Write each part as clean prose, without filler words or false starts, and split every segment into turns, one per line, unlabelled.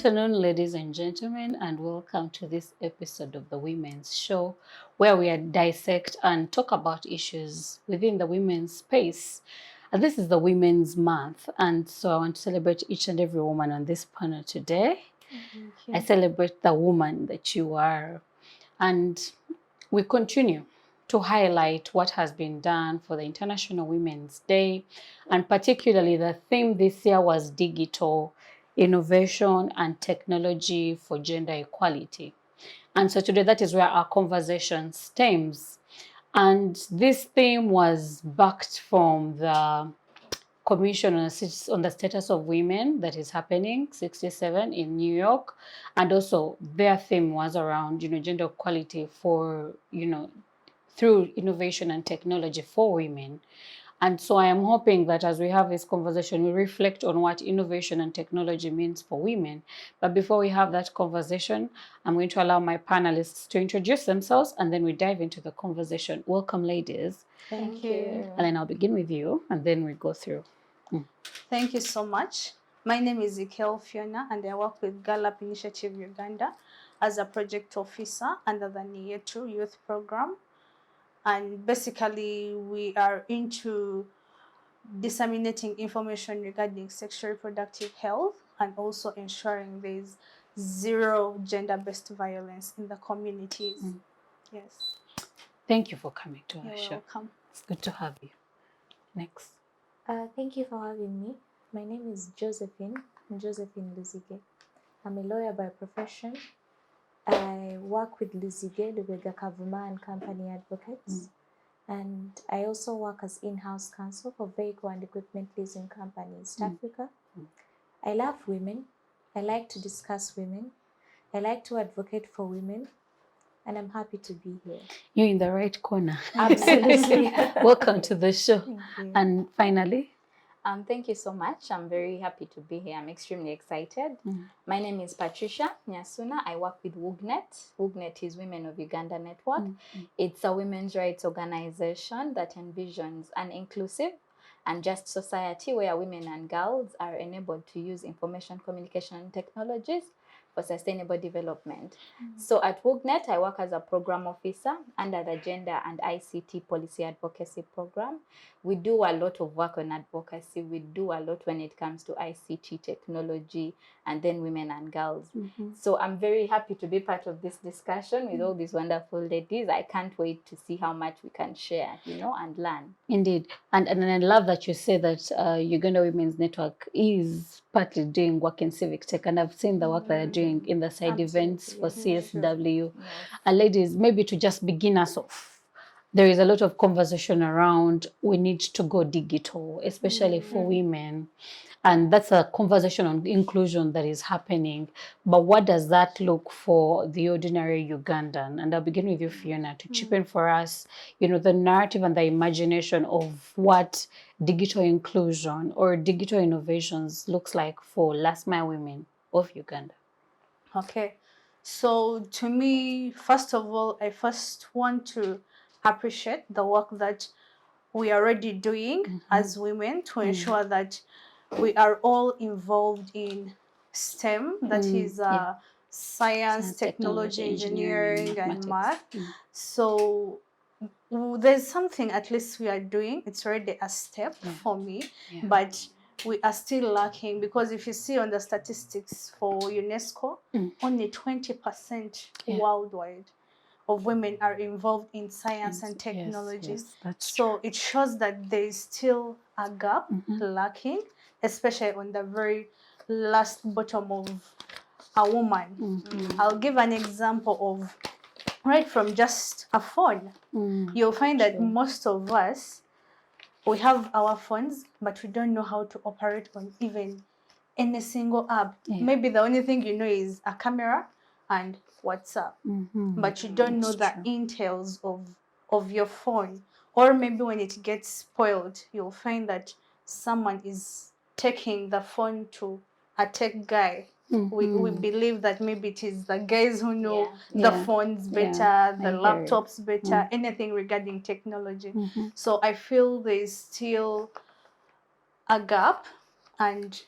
afternoon, ladies and gentlemen, and welcome to this episode of the Women's Show, where we dissect and talk about issues within the women's space. And this is the Women's Month, and so I want to celebrate each and every woman on this panel today. I celebrate the woman that you are, and we continue to highlight what has been done for the International Women's Day, and particularly the theme this year was digital innovation and technology for gender equality. And so today that is where our conversation stems. And this theme was backed from the Commission on the Status of Women that is happening, 67 in New York. And also their theme was around, gender equality for, through innovation and technology for women. And so I am hoping that as we have this conversation, we reflect on what innovation and technology means for women. But before we have that conversation, I'm going to allow my panelists to introduce themselves, and then we dive into the conversation. Welcome, ladies.
Thank you.
And then I'll begin with you, and then we go through.
Thank you so much. My name is Ekel Fiona, and I work with Girl Up Initiative Uganda as a project officer under the Year 2 Youth Program. And basically, we are into disseminating information regarding sexual reproductive health and also ensuring there's zero gender-based violence in the communities. Yes.
Thank you for coming to our
You're
show.
welcome.
It's good to have you. Next.
Thank you for having me. My name is Josephine Luzige. I'm a lawyer by profession. I work with Luzige, Lubega Kavuma and Company Advocates. And I also work as in-house counsel for vehicle and equipment leasing company in East Africa. I love women. I like to discuss women. I like to advocate for women. And I'm happy to be here.
You're in the right corner.
Absolutely.
Welcome to the show.
Thank you.
And finally,
Thank you so much. I'm very happy to be here. I'm extremely excited. My name is Patricia Nyasuna. I work with WOUGNET. WOUGNET is Women of Uganda Network. It's a women's rights organization that envisions an inclusive and just society where women and girls are enabled to use information communication technologies for sustainable development. So at WOUGNET, I work as a program officer under the Gender and ICT Policy Advocacy Program. We do a lot of work on advocacy. We do a lot when it comes to ICT technology and then women and girls. So I'm very happy to be part of this discussion with all these wonderful ladies. I can't wait to see how much we can share, and learn.
indeed. And I love that you say that Uganda Women's Network is partly doing work in civic tech, and I've seen the work that they're doing in the side events for CSW. And ladies, maybe to just begin us off, there is a lot of conversation around we need to go digital, especially for women. And that's a conversation on inclusion that is happening. But what does that look for the ordinary Ugandan? And I'll begin with you, Fiona, to chip in for us, the narrative and the imagination of what digital inclusion or digital innovations looks like for last mile women of Uganda.
Okay. So to me, first of all, I first want to appreciate the work that we are already doing as women to ensure that we are all involved in STEM, that is science, technology, engineering, and math. So there's something at least we are doing. It's already a step for me, but we are still lacking, because if you see on the statistics for UNESCO, only 20% worldwide of women are involved in science and technology. So it shows that there is still a gap lacking, especially on the very last bottom of a woman. I'll give an example of right from just a phone. You'll find that most of us, we have our phones, but we don't know how to operate on even any single app. Maybe the only thing you know is a camera and WhatsApp, but you don't know the entails of your phone. Or maybe when it gets spoiled, you'll find that someone is taking the phone to a tech guy. We believe that maybe it is the guys who know the phones better, the laptops better, anything regarding technology. So I feel there's still a gap, and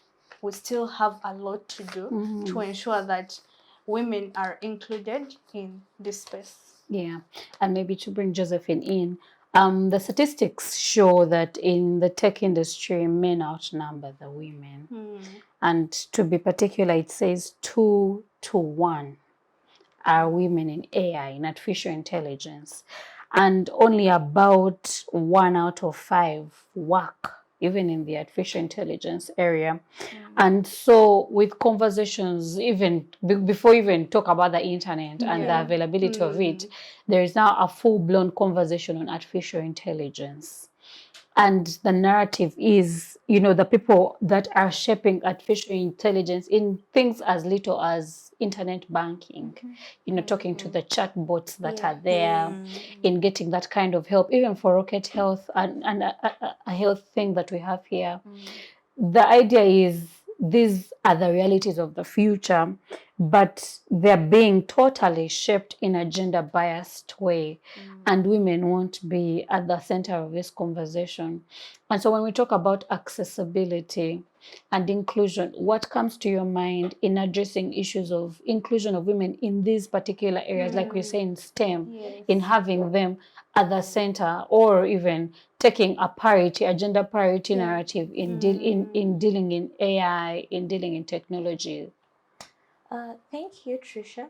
we still have a lot to do to ensure that women are included in this space.
Yeah, and maybe to bring Josephine in, the statistics show that in the tech industry, men outnumber the women. And to be particular, it says 2 to 1 are women in AI, in artificial intelligence. And only about 1 out of 5 work, even in the artificial intelligence area. And so with conversations, even before even talk about the internet and the availability of it, there is now a full-blown conversation on artificial intelligence. And the narrative is, you know, the people that are shaping artificial intelligence in things as little as internet banking, you know, talking to the chatbots that are there, in getting that kind of help, even for Rocket Health and a health thing that we have here. The idea is these are the realities of the future, but they're being totally shaped in a gender-biased way, and women won't be at the center of this conversation. And so when we talk about accessibility and inclusion, what comes to your mind in addressing issues of inclusion of women in these particular areas, like we say in STEM, in having them at the center, or even taking a parity, a gender parity narrative in dealing in AI, in dealing in technology?
Thank you, Tricia.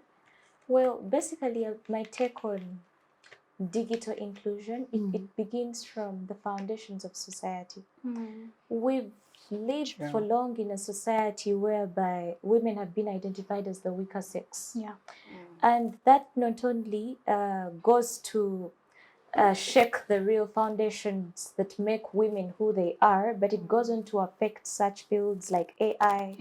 Well, basically, my take on digital inclusion, it begins from the foundations of society. We've lived for long in a society whereby women have been identified as the weaker sex. And that not only goes to shake the real foundations that make women who they are, but it goes on to affect such fields like AI,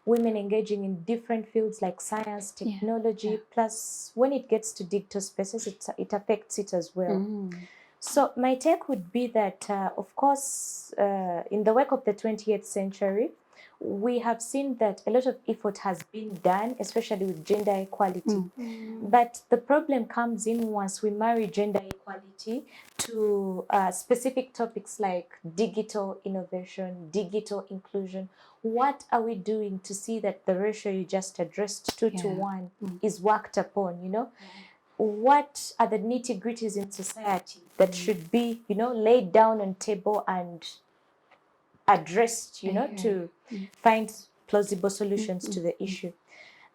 women engaging in different fields like science, technology, plus when it gets to digital spaces, it affects it as well. So my take would be that, of course, in the wake of the 20th century, we have seen that a lot of effort has been done, especially with gender equality. But the problem comes in once we marry gender equality to specific topics like digital innovation, digital inclusion. What are we doing to see that the ratio you just addressed, 2 to 1, is worked upon, you know? What are the nitty-gritties in society that should be, you know, laid down on table and addressed, you know, to find plausible solutions to the issue.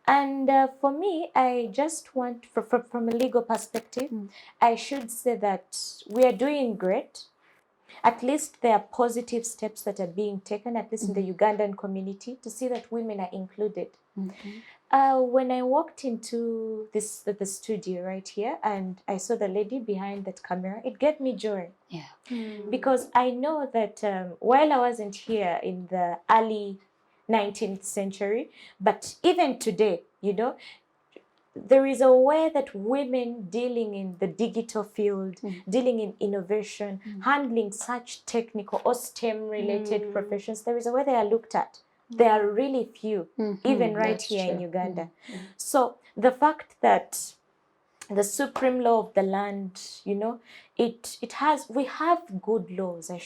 And for me, I just want, from a legal perspective, I should say that we are doing great. At least there are positive steps that are being taken, at least in the Ugandan community, to see that women are included. When I walked into the studio right here and I saw the lady behind that camera, it gave me joy. Because I know that while I wasn't here in the early 19th century, but even today, you know, there is a way that women dealing in the digital field, dealing in innovation, handling such technical or STEM-related professions, there is a way they are looked at. There are really few, even right here in Uganda. So the fact that the supreme law of the land, you know, we have good laws, I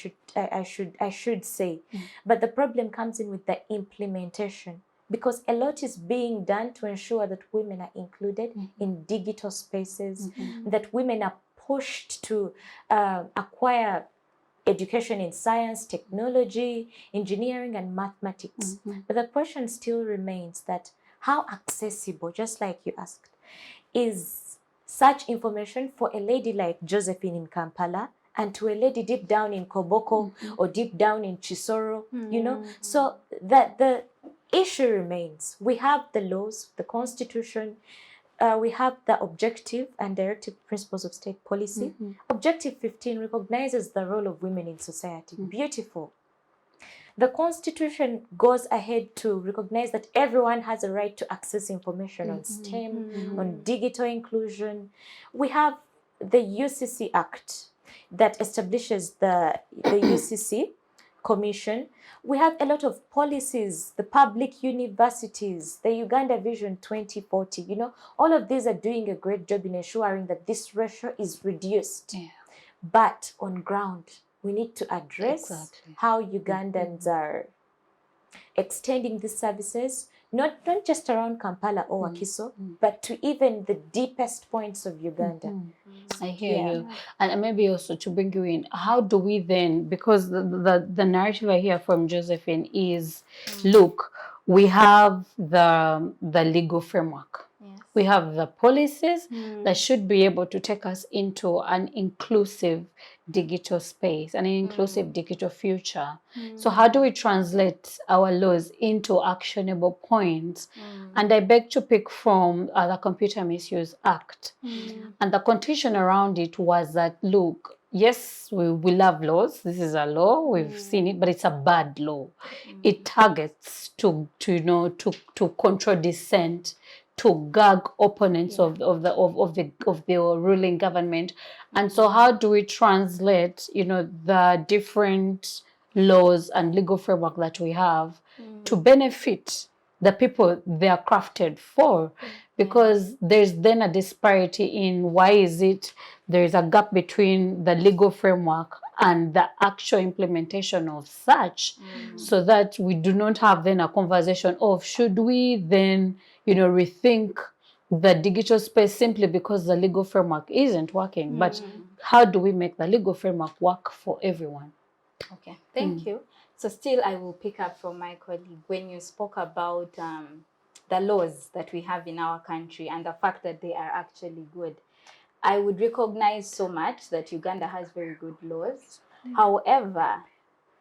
should say, but the problem comes in with the implementation, because a lot is being done to ensure that women are included in digital spaces, that women are pushed to acquire education in science, technology, engineering, and mathematics. But the question still remains that how accessible, just like you asked, is such information for a lady like Josephine in Kampala and to a lady deep down in Koboko or deep down in Chisoro, you know? So that the issue remains. We have the laws, the constitution, we have the objective and directive principles of state policy. Objective 15 recognizes the role of women in society. Beautiful. The constitution goes ahead to recognize that everyone has a right to access information on STEM, on digital inclusion. We have the UCC Act that establishes the UCC Commission. We have a lot of policies, the public universities, the Uganda Vision 2040, you know, all of these are doing a great job in ensuring that this ratio is reduced. But on ground, we need to address how Ugandans are extending these services, not just around Kampala or Wakiso, but to even the deepest points of Uganda.
I hear you. And maybe also to bring you in, how do we then, because the narrative I hear from Josephine is, look, we have the legal framework.
Yes.
We have the policies that should be able to take us into an inclusive digital space, an inclusive digital future. So how do we translate our laws into actionable points? And I beg to pick from the Computer Misuse Act. And the contention around it was that, look, yes, we love laws. This is a law. We've seen it, but it's a bad law. It targets to control dissent, to gag opponents of the ruling government. And so how do we translate, the different laws and legal framework that we have to benefit the people they are crafted for? Because there's then a disparity in why is it there is a gap between the legal framework and the actual implementation of such, so that we do not have then a conversation of should we then rethink the digital space simply because the legal framework isn't working, but how do we make the legal framework work for everyone?
Okay, thank you. So still I will pick up from my colleague when you spoke about the laws that we have in our country and the fact that they are actually good. I would recognize so much that Uganda has very good laws. However,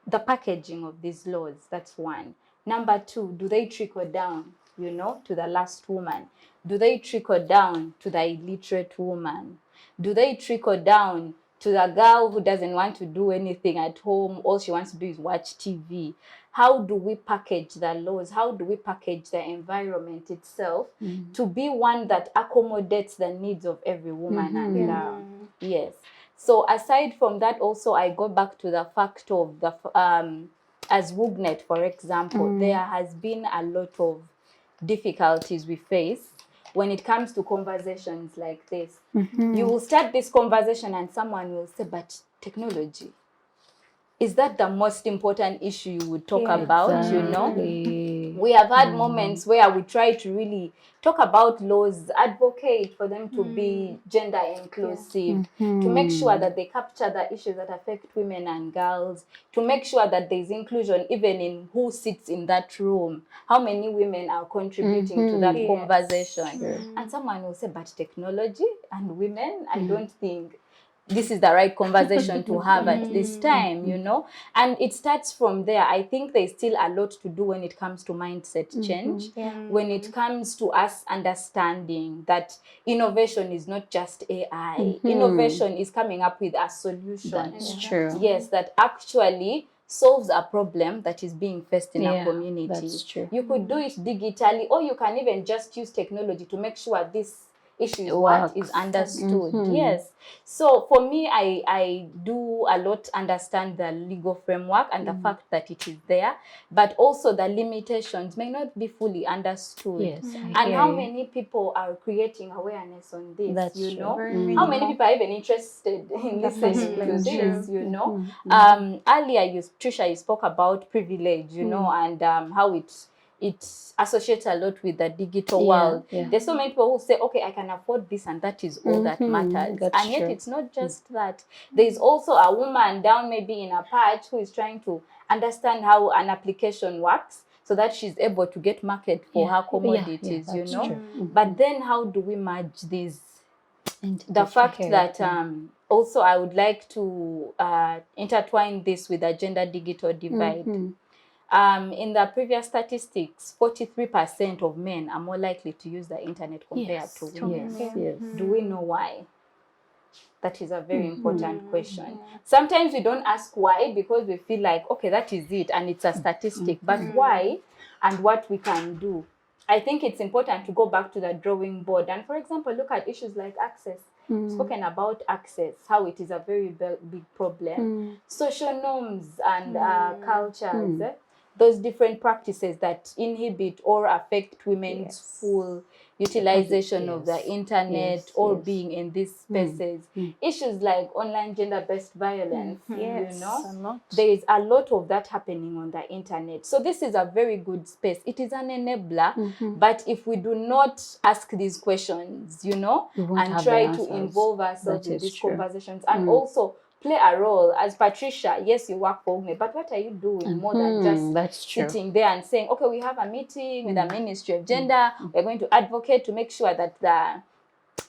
the packaging of these laws, that's one. Number two, do they trickle down, to the last woman? Do they trickle down to the illiterate woman? Do they trickle down to the girl who doesn't want to do anything at home? All she wants to do is watch TV. How do we package the laws? How do we package the environment itself to be one that accommodates the needs of every woman and girl? Yes. So aside from that, also I go back to the fact of the as WOUGNET, for example, there has been a lot of difficulties we face when it comes to conversations like this. You will start this conversation and someone will say, but technology, is that the most important issue you would talk about, We have had moments where we try to really talk about laws, advocate for them to be gender inclusive, to make sure that they capture the issues that affect women and girls, to make sure that there's inclusion even in who sits in that room, how many women are contributing to that conversation. And someone will say, but technology and women, I don't think this is the right conversation to have at this time, And it starts from there. I think there's still a lot to do when it comes to mindset change, when it comes to us understanding that innovation is not just AI. Innovation is coming up with a solution.
That's true.
Yes, that actually solves a problem that is being faced in a community.
That's true.
You could do it digitally, or you can even just use technology to make sure this issue is understood. Yes. So for me, I do a lot understand the legal framework and the fact that it is there, but also the limitations may not be fully understood.
Yes,
and how many people are creating awareness on this,
That's true.
How many people are even interested in listening to this, Earlier, Tricia, you spoke about privilege, and how it associates a lot with the digital world. There's so many people who say, okay, I can afford this and that is all that matters.
That's
and yet
true.
it's not just that. There's also a woman down maybe in a patch who is trying to understand how an application works so that she's able to get market for her commodities,
that's true.
But then how do we merge these? The fact that also I would like to intertwine this with the gender digital divide. In the previous statistics, 43% of men are more likely to use the internet compared to women.
Yes.
Do we know why? That is a very important question. Sometimes we don't ask why because we feel like, okay, that is it and it's a statistic. But why and what we can do? I think it's important to go back to the drawing board and, for example, look at issues like access. Spoken about access, how it is a very big problem. Social norms and cultures. those different practices that inhibit or affect women's full utilization of the internet or being in these spaces. Issues like online gender-based violence, you know, there is a lot of that happening on the internet. So this is a very good space. It is an enabler, but if we do not ask these questions, you know, and try to involve ourselves in these conversations and also play a role. As Patricia, yes, you work for WOUGNET, but what are you doing more than just sitting there and saying, okay, we have a meeting with the Ministry of Gender, we're going to advocate to make sure that the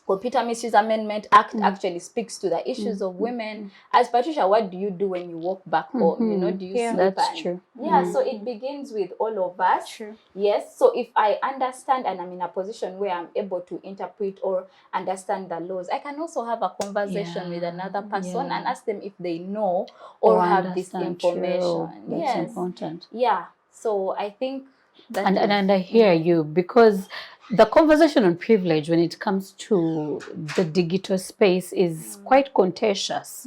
Computer Misuse Amendment Act actually speaks to the issues of women. As Patricia, what do you do when you walk back home? You know, do you sleep?
That's true.
Yeah, so it begins with all of us. Yes, so if I understand and I'm in a position where I'm able to interpret or understand the laws, I can also have a conversation with another person and ask them if they know or have this information.
That's important.
Yeah, so I think that
and I hear you, because the conversation on privilege when it comes to the digital space is quite contentious,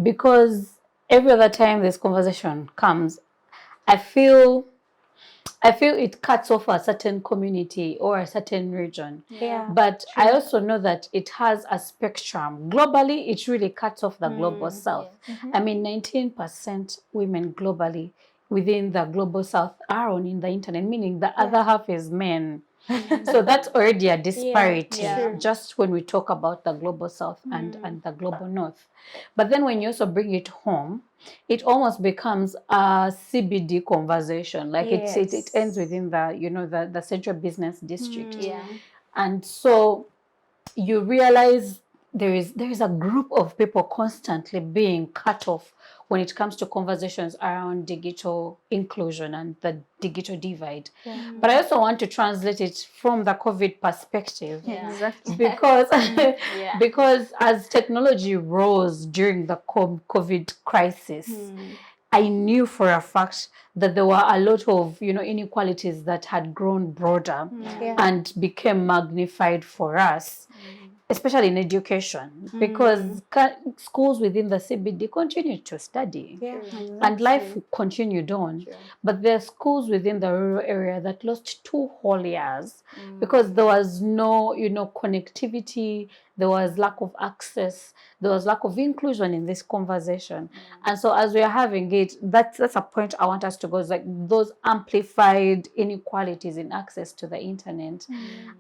because every other time this conversation comes, I feel it cuts off a certain community or a certain region. But I also know that it has a spectrum. Globally, it really cuts off the global south. I mean, 19% women globally within the global south are on in the internet, meaning the other half is men. So that's already a disparity, just when we talk about the global south and the global north. But then when you also bring it home, it almost becomes a CBD conversation. Like it ends within the, you know, the central business district. And so you realize there is a group of people constantly being cut off when it comes to conversations around digital inclusion and the digital divide. But I also want to translate it from the COVID perspective, because because as technology rose during the COVID crisis, I knew for a fact that there were a lot of, you know, inequalities that had grown broader and became magnified for us, especially in education, because schools within the CBD continued to study and life continued on. But there are schools within the rural area that lost 2 whole years because there was no, you know, connectivity, there was lack of access, there was lack of inclusion in this conversation. And so as we are having it, that's a point I want us to go, is like those amplified inequalities in access to the internet.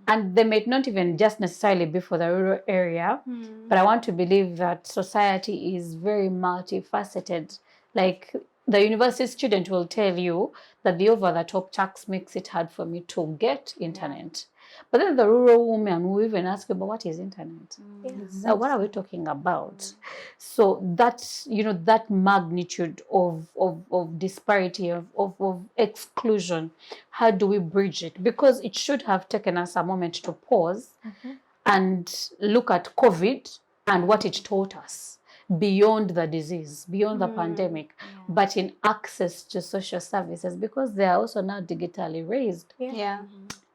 And they may not even just necessarily be for the rural area, but I want to believe that society is very multifaceted. Like the university student will tell you that the over-the-top tax makes it hard for me to get internet. But then the rural woman will even ask about what is internet. What are we talking about? So that's, you know, that magnitude of disparity, of exclusion, how do we bridge it? Because it should have taken us a moment to pause and look at COVID and what it taught us beyond the disease, beyond the pandemic, but in access to social services, because they are also now digitally raised.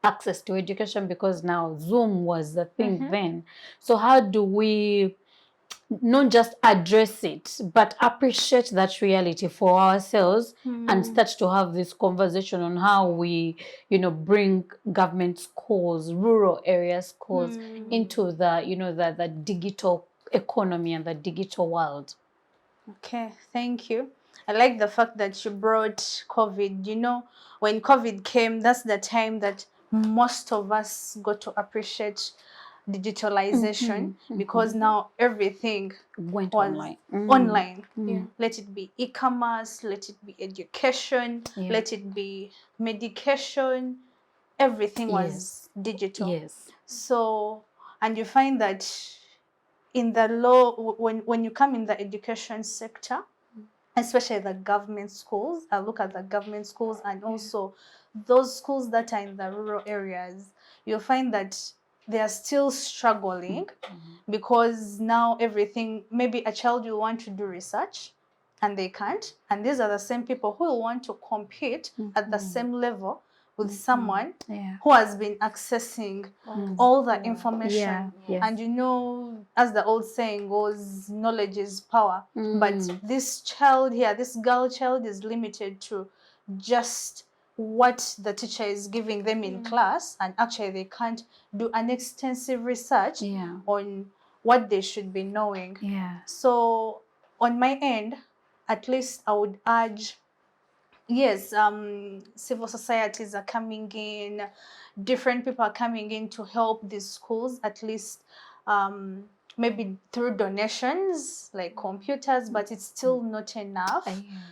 Access to education, because now Zoom was the thing then. So how do we not just address it, but appreciate that reality for ourselves and start to have this conversation on how we, you know, bring government schools, rural area schools into the, you know, the digital economy and the digital world.
Okay, thank you. I like the fact that you brought COVID. You know, when COVID came, that's the time that most of us got to appreciate digitalization, because now everything
Went
was
online.
Let it be e-commerce, let it be education, let it be medication, everything was digital. So, and you find that in the law, when you come in the education sector, especially the government schools, I look at the government schools and also those schools that are in the rural areas, you'll find that they are still struggling, because now everything, maybe a child will want to do research and they can't. And these are the same people who will want to compete at the same level with someone who has been accessing all the information. And you know, as the old saying goes, knowledge is power. But this child here, this girl child, is limited to just what the teacher is giving them in class, and actually they can't do an extensive research on what they should be knowing. So on my end, at least I would urge, yes, civil societies are coming in, different people are coming in to help these schools, at least maybe through donations like computers, but it's still not enough.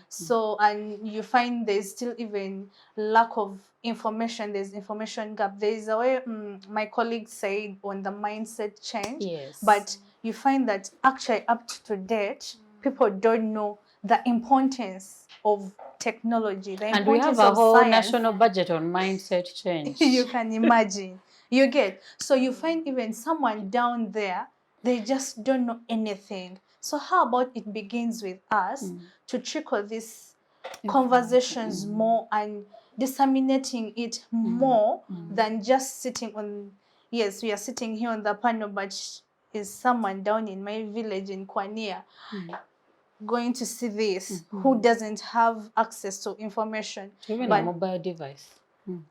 So, and you find there's still even lack of information, there's information gap. There's a way my colleague said on the mindset change, but you find that actually up to date, people don't know the importance of technology, the
And we
importance
have a
of
whole
science.
national budget on mindset change.
You can imagine. You get. So you find even someone down there, they just don't know anything. So how about it begins with us to trickle these conversations more and disseminating it more than just sitting on, yes, we are sitting here on the panel, but is someone down in my village in Kwania going to see this who doesn't have access to information?
Even a mobile device.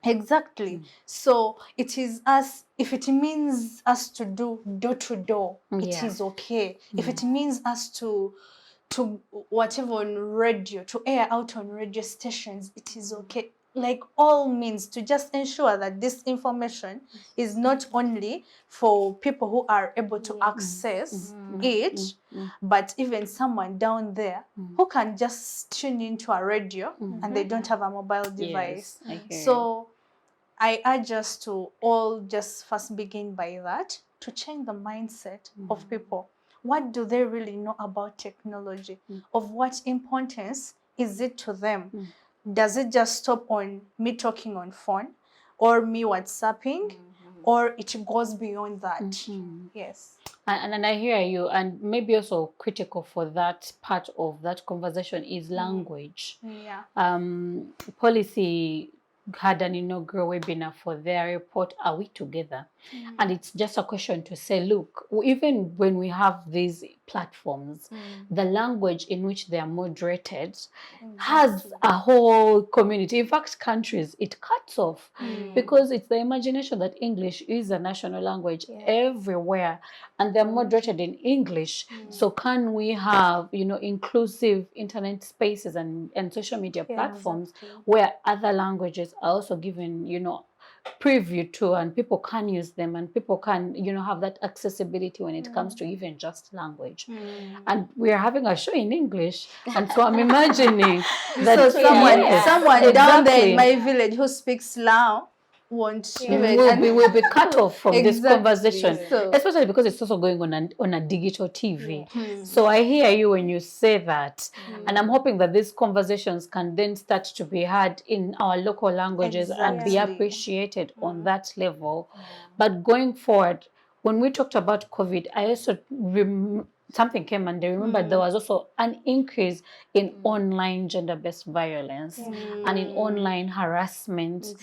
Exactly. So it is us, if it means us to do door to door, it is okay. If it means us to whatever on radio, to air out on radio stations, it is okay. Like all means, to just ensure that this information is not only for people who are able to access it, but even someone down there who can just tune into a radio and they don't have a mobile device. So I urge us to all just first begin by that, to change the mindset of people. What do they really know about technology? Of what importance is it to them? Does it just stop on me talking on phone or me WhatsApping, or it goes beyond that? Yes.
And I hear you, and maybe also critical for that part of that conversation is language. Policy had an inaugural webinar for their report, Are We Together? And it's just a question to say, look, even when we have these platforms, the language in which they are moderated has a whole community. In fact, countries, it cuts off because it's the imagination that English is a national language everywhere, and they're moderated in English. So can we have, inclusive internet spaces and social media platforms where other languages are also given, preview to, and people can use them, and people can, have that accessibility when it comes to even just language. And we are having a show in English, and so I'm imagining that
someone down there in my village who speaks Lao won't
will be cut off from this conversation,
So,
especially because it's also going on a digital TV. So I hear you when you say that, and I'm hoping that these conversations can then start to be had in our local languages and be appreciated on that level. But going forward, when we talked about COVID, I also something came, and I remember there was also an increase in online gender-based violence and in online harassment.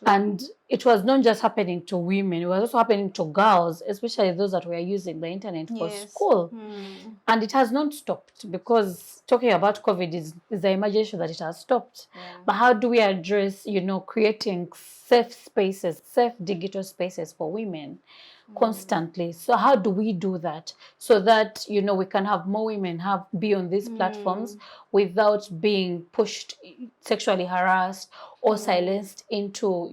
And it was not just happening to women, it was also happening to girls, especially those that were using the internet for school. And it has not stopped, because talking about COVID is the imagination that it has stopped. But how do we address, creating safe spaces, safe digital spaces for women constantly? So how do we do that so that, we can have more women be on these platforms without being pushed, sexually harassed, or silenced into,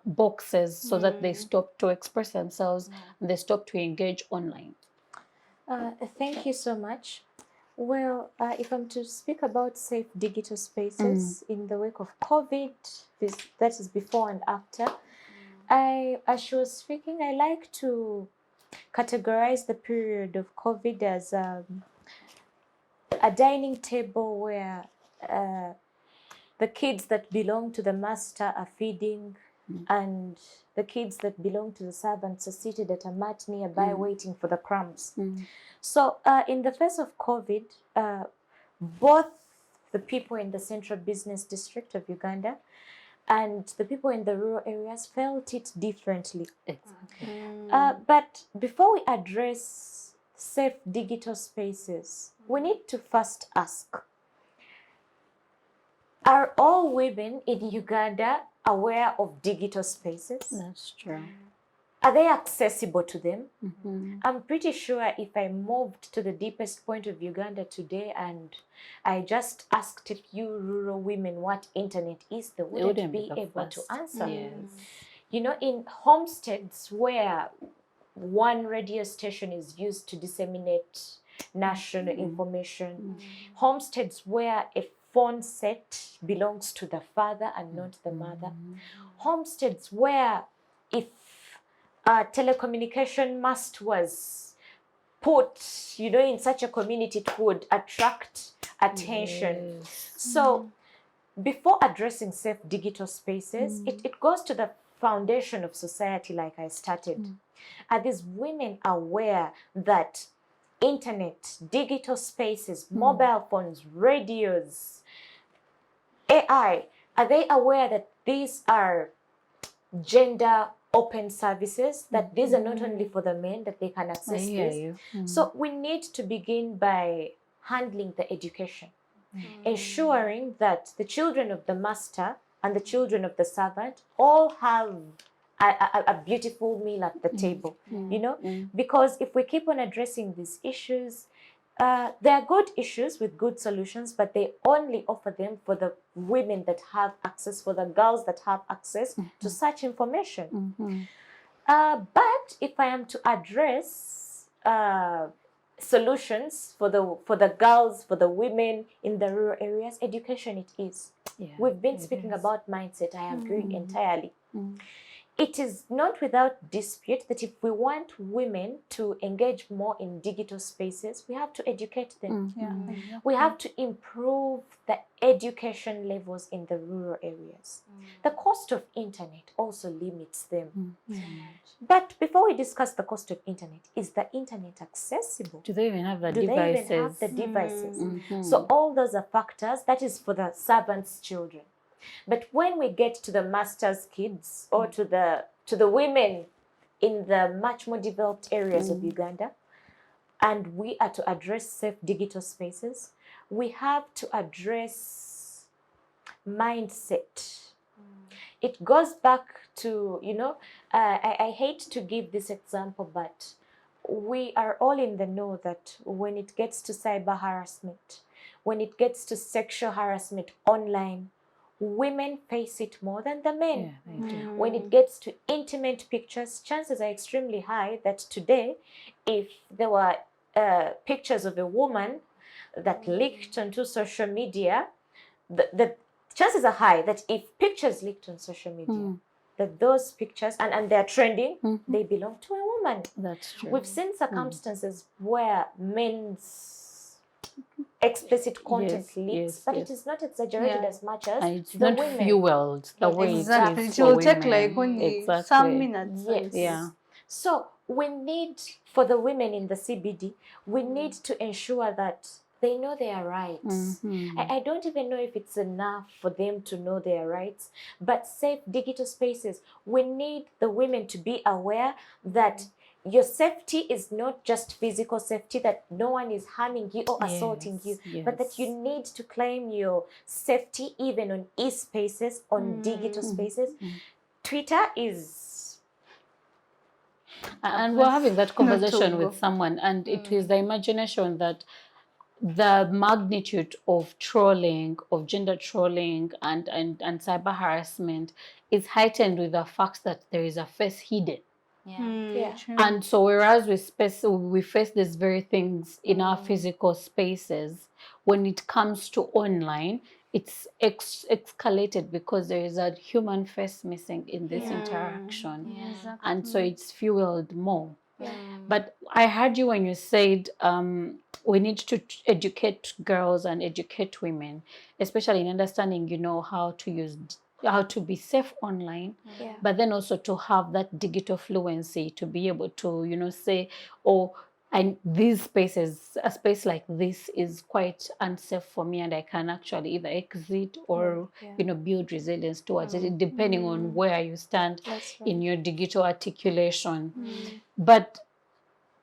boxes, so that they stop to express themselves and they stop to engage online?
Thank you so much. Well, if I'm to speak about safe digital spaces in the wake of COVID, that is before and after, as she was speaking, I like to categorize the period of COVID as a dining table where the kids that belong to the master are feeding, and the kids that belong to the servants are seated at a mat nearby waiting for the crumbs. So in the face of COVID, both the people in the central business district of Uganda and the people in the rural areas felt it differently. But before we address safe digital spaces, we need to first ask, Are all women in Uganda aware of digital spaces?
That's true.
Are they accessible to them?
Mm-hmm.
I'm pretty sure if I moved to the deepest point of Uganda today and I just asked a few rural women what internet is, they wouldn't be
the
able to
first.
answer.
Yes.
You know, in homesteads where one radio station is used to disseminate national information, homesteads where a phone set belongs to the father and not the mother, homesteads where if a telecommunication mast was put, you know, in such a community, it would attract attention.
Yes.
So before addressing safe digital spaces, it goes to the foundation of society, like I started. Are these women aware that internet, digital spaces, mobile phones, radios, AI, are they aware that these are gender open services, that these are not only for the men, that they can access
I hear
this?
you.
So we need to begin by handling the education, ensuring that the children of the master and the children of the servant all have a beautiful meal at the table, you know, because if we keep on addressing these issues, they are good issues with good solutions, but they only offer them for the women that have access, for the girls that have access to such information. But if I am to address solutions for the girls, for the women in the rural areas, education it is.
Yeah,
We've been
it
speaking
is.
about mindset. I agree entirely. It is not without dispute that if we want women to engage more in digital spaces, we have to educate them.
Yeah.
We have to improve the education levels in the rural areas. The cost of internet also limits them. But before we discuss the cost of internet, is the internet accessible?
Do they even have the
Do
devices?
they even have the devices? So all those are factors. That is for the servants' children. But when we get to the master's kids or to the women in the much more developed areas of Uganda, and we are to address safe digital spaces, we have to address mindset. It goes back to, you know, I hate to give this example, but we are all in the know that when it gets to cyber harassment, when it gets to sexual harassment online, women face it more than the men.
Yeah, they do.
When it gets to intimate pictures, chances are extremely high that today, if there were pictures of a woman that leaked onto social media, the chances are high that if pictures leaked on social media, that those pictures, and they're trending, they belong to a woman.
That's true.
We've seen circumstances where men's explicit content leaks, but it is not exaggerated as much as
and it's
the
not
women.
fueled the way
Exactly.
it
It
is for
will take
women.
like only some minutes.
Yes.
Yeah.
So we need, for the women in the CBD, we need to ensure that they know their rights. I don't even know if it's enough for them to know their rights, but safe digital spaces, we need the women to be aware that your safety is not just physical safety, that no one is harming you or assaulting you, but that you need to claim your safety even on e-spaces, on digital spaces. Twitter is...
And we're having that conversation with someone, and it is the imagination that the magnitude of trolling, of gender trolling and cyber harassment is heightened with the fact that there is a face hidden. And so whereas we face these very things in our physical spaces, when it comes to online, it's escalated because there is a human face missing in this interaction. And so it's fueled more. But I heard you when you said we need to educate girls and educate women, especially in understanding, you know, how to be safe online, but then also to have that digital fluency to be able to, you know, say, oh, and these spaces, a space like this is quite unsafe for me, and I can actually either exit or, you know, build resilience towards it, depending on where you stand in your digital articulation. But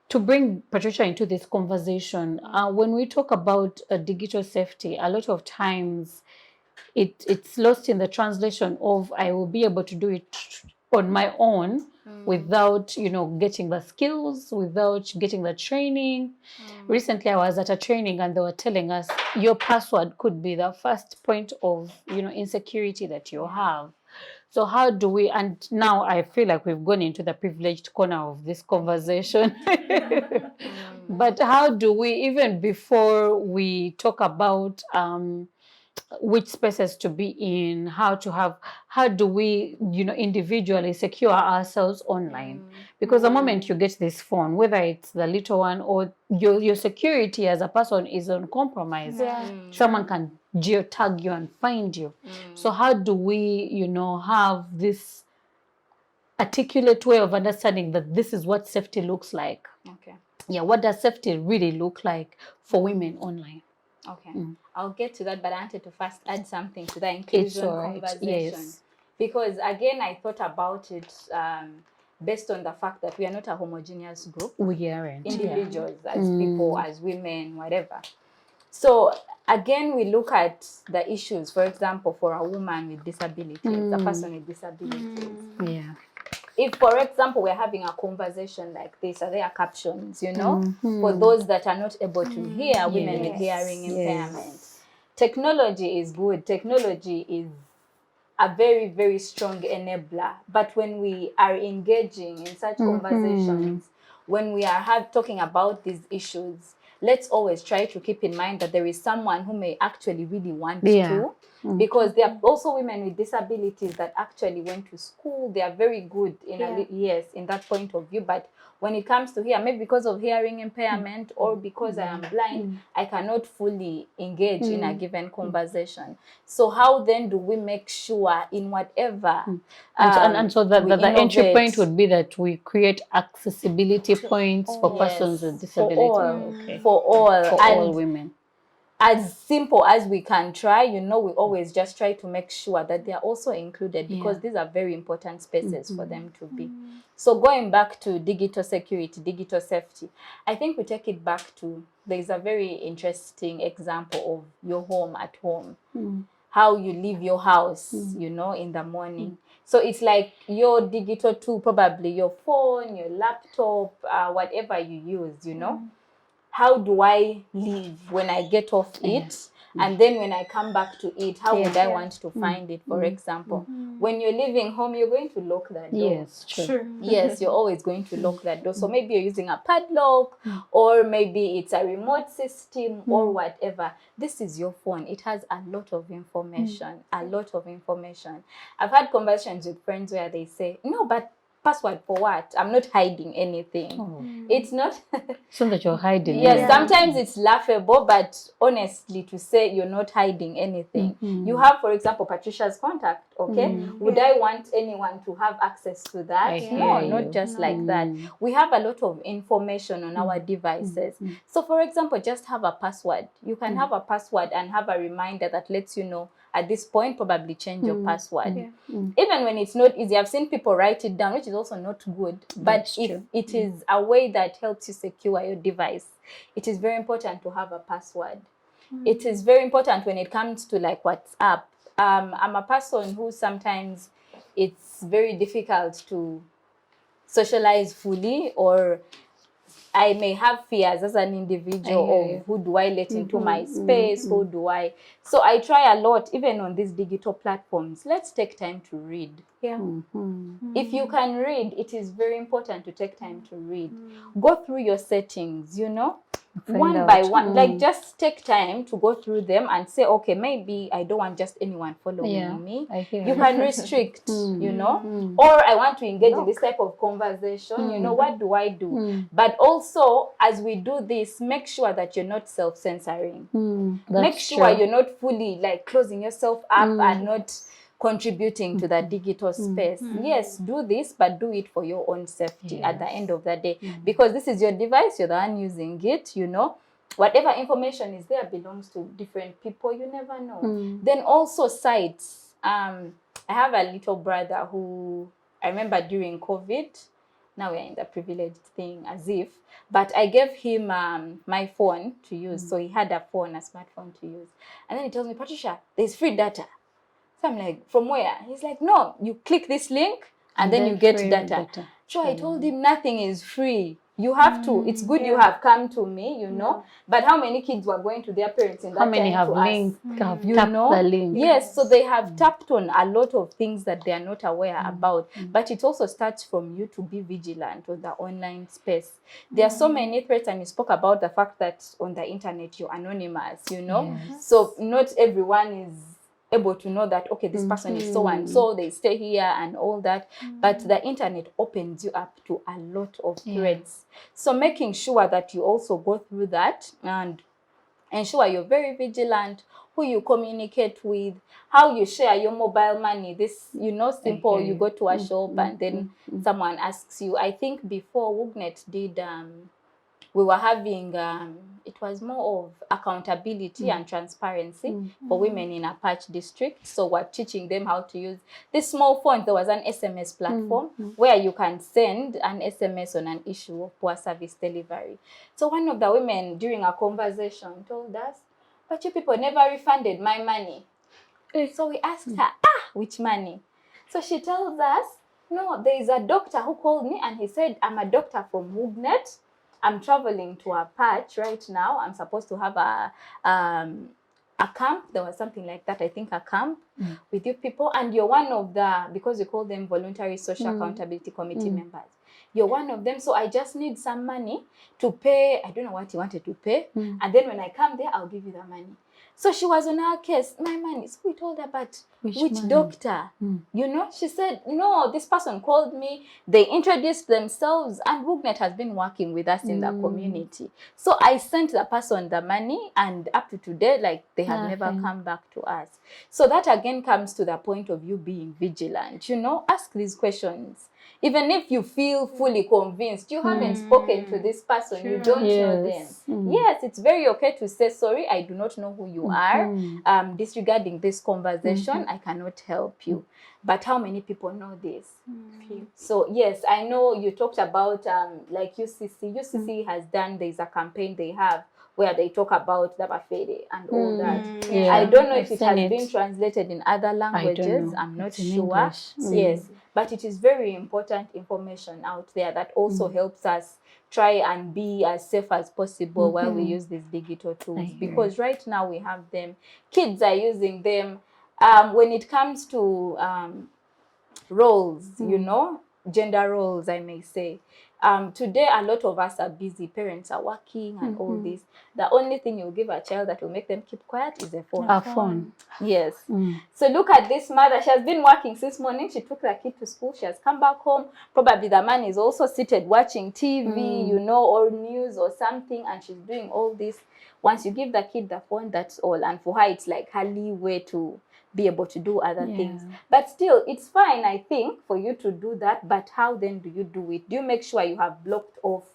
to bring Patricia into this conversation, when we talk about digital safety, a lot of times it's lost in the translation of I will be able to do it on my own without, you know, getting the skills, without getting the training. Recently, I was at a training and they were telling us your password could be the first point of, you know, insecurity that you have. So how do we, and now I feel like we've gone into the privileged corner of this conversation. But how do we, even before we talk about which spaces to be in, how do we, you know, individually secure ourselves online? Because the moment you get this phone, whether it's the little one or your security as a person is on compromise, someone can geotag you and find you. So how do we, you know, have this articulate way of understanding that this is what safety looks like?
Okay.
Yeah, what does safety really look like for women online?
Okay, I'll get to that, but I wanted to first add something to the inclusion conversation.
Yes.
Because again, I thought about it based on the fact that we are not a homogeneous group.
We aren't.
Individuals, as people, as women, whatever. So again, we look at the issues, for example, for a woman with disabilities, a person with disabilities.
Yeah.
If, for example, we're having a conversation like this, are there captions, you know, for those that are not able to hear, women with hearing impairment? Technology is good. Technology is a very, very strong enabler. But when we are engaging in such conversations, when we are talking about these issues, let's always try to keep in mind that there is someone who may actually really want to. Because there are also women with disabilities that actually went to school. They are very good in in that point of view. But when it comes to here, maybe because of hearing impairment or because I am blind, I cannot fully engage in a given conversation. So how then do we make sure in whatever
and so the entry point would be that we create accessibility points for persons with disabilities.
For all
women.
As simple as we can try, you know, we always just try to make sure that they are also included because these are very important spaces for them to be. So going back to digital security, digital safety, I think we take it back to, there's a very interesting example of your home at home, how you leave your house, you know, in the morning. So it's like your digital tool, probably your phone, your laptop, whatever you use, you know. How do I live when I get off it? And then when I come back to it, how would I want to find it, for example? When you're leaving home, you're going to lock that door.
Yes, true.
Yes, you're always going to lock that door. So maybe you're using a padlock, or maybe it's a remote system, or whatever. This is your phone. It has a lot of information, a lot of information. I've had conversations with friends where they say, no, but password for what? I'm not hiding anything. It's not.
So that you're hiding.
Yes, sometimes it's laughable, but honestly, to say you're not hiding anything. You have, for example, Patricia's contact, okay? Would I want anyone to have access to that? No, not just like that. We have a lot of information on our devices. So, for example, just have a password. You can have a password and have a reminder that lets you know, at this point, probably change your password. Even when it's not easy, I've seen people write it down, which is also not good. But if it is a way that helps you secure your device, it is very important to have a password. It is very important when it comes to like WhatsApp. I'm a person who sometimes it's very difficult to socialize fully, or I may have fears as an individual of who do I let into my space, who do I... So I try a lot, even on these digital platforms. Let's take time to read. If you can read, it is very important to take time to read. Go through your settings, you know, one by one. Like, just take time to go through them and say, okay, maybe I don't want just anyone following me. You can restrict, you know, or I want to engage in this type of conversation, you know, what do I do? But also, as we do this, make sure that you're not self-censoring. Make sure you're not fully like closing yourself up and not contributing to the digital space. Yes, do this, but do it for your own safety at the end of the day. Because this is your device, you're the one using it, you know. Whatever information is there belongs to different people, you never know. Then also sites. I have a little brother who, I remember during COVID, now we're in the privileged thing as if. But I gave him my phone to use. So he had a smartphone to use. And then he tells me, Patricia, there's free data. So I'm like, from where? He's like, no, you click this link and then you get data. So I told him nothing is free. You have to. It's good you have come to me, you know. But how many kids were going to their parents in that time?
How many have linked, have tapped the link?
Yes, so they have tapped on a lot of things that they are not aware about. But it also starts from you to be vigilant on the online space. There are so many threats, and you spoke about the fact that on the internet you're anonymous, you know. So not everyone is able to know that, okay, this person is so and so, they stay here and all that. But the internet opens you up to a lot of threats. So making sure that you also go through that and ensure you're very vigilant, who you communicate with, how you share your mobile money. This, you know, simple, you go to a shop and then someone asks you. I think before WOUGNET did, we were having, it was more of accountability and transparency for women in a patch district. So we're teaching them how to use this small phone. There was an SMS platform where you can send an SMS on an issue of poor service delivery. So one of the women during a conversation told us, but you people never refunded my money. So we asked her, which money? So she tells us, no, there is a doctor who called me and he said, I'm a doctor from WOUGNET. I'm traveling to a patch right now. I'm supposed to have a camp. There was something like that, I think, a camp with you people. And you're one of the, because we call them voluntary social accountability committee members. You're one of them. So I just need some money to pay. I don't know what you wanted to pay. And then when I come there, I'll give you the money. So she was on our case, my money. So we told her, but which doctor? You know, she said, no, this person called me. They introduced themselves, and WOUGNET has been working with us in the community. So I sent the person the money, and up to today, like, they have never come back to us. So that again comes to the point of you being vigilant. You know, ask these questions. Even if you feel fully convinced, you haven't spoken to this person, you don't know them. Yes, it's very okay to say, sorry, I do not know who you are. Disregarding this conversation, I cannot help you. But how many people know this? So yes, I know you talked about like UCC. UCC has done, there's a campaign they have where they talk about the Bafere and all that. I don't know if it has been translated in other languages. I'm not sure. Yes, but it is very important information out there that also helps us try and be as safe as possible while we use these digital tools. Because right now we have them. Kids are using them. When it comes to roles, you know, gender roles, I may say. Today, a lot of us are busy. Parents are working and all this. The only thing you'll give a child that will make them keep quiet is a phone.
A phone.
Yes. So look at this mother. She has been working since morning. She took the kid to school. She has come back home. Probably the man is also seated watching TV, you know, or news or something, and she's doing all this. Once you give the kid the phone, that's all. And for her, it's like her leeway to be able to do other things. But still, it's fine, I think, for you to do that. But how then do you do it? Do you make sure you have blocked off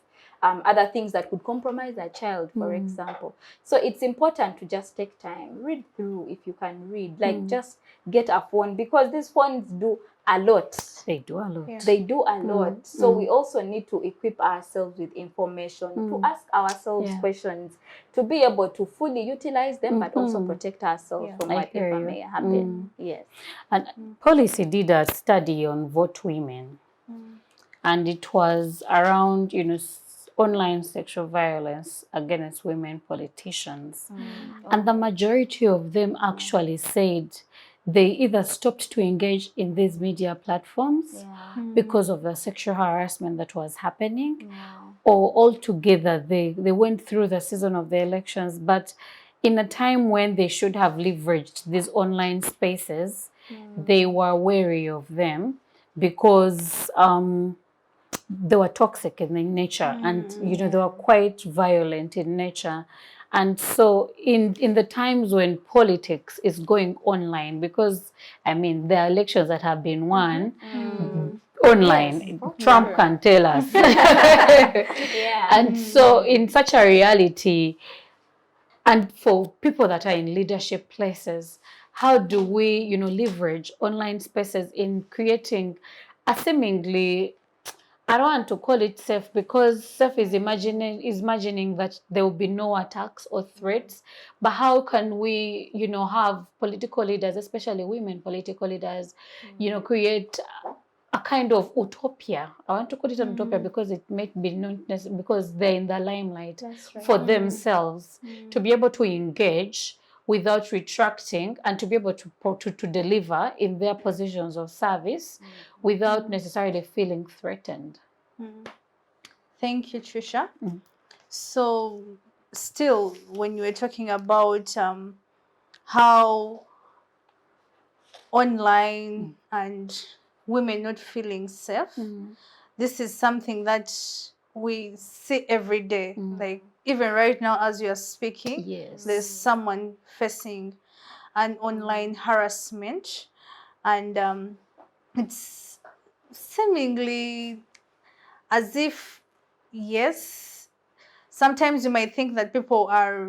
other things that could compromise a child, for example? So it's important to just take time, read through if you can read, like just get a phone, because these phones do a lot.
They do a lot.
They do a lot. So we also need to equip ourselves with information, to ask ourselves questions, to be able to fully utilize them, but also protect ourselves from whatever may happen. Yes.
And Policy did a study on Vote Women, and it was around, you know, online sexual violence against women politicians. And the majority of them actually said they either stopped to engage in these media platforms because of the sexual harassment that was happening, or altogether they went through the season of the elections, but in a time when they should have leveraged these online spaces, they were wary of them because they were toxic in nature, and you know, they were quite violent in nature. And so in the times when politics is going online, because I mean there are elections that have been won online, Trump can tell us. And so in such a reality, and for people that are in leadership places, how do we, you know, leverage online spaces in creating a seemingly I don't want to call it safe, because safe is imagining that there will be no attacks or threats. But how can we, have political leaders, especially women political leaders, create a kind of utopia? I want to call it an utopia because it may be not necessary, because they're in the limelight for themselves, to be able to engage without retracting, and to be able to deliver in their positions of service without necessarily feeling threatened.
Thank you, Tricia. So still, when you were talking about how online and women not feeling safe, this is something that we see every day. Like even right now as you are speaking, there's someone facing an online harassment, and it's seemingly as if, yes, sometimes you might think that people are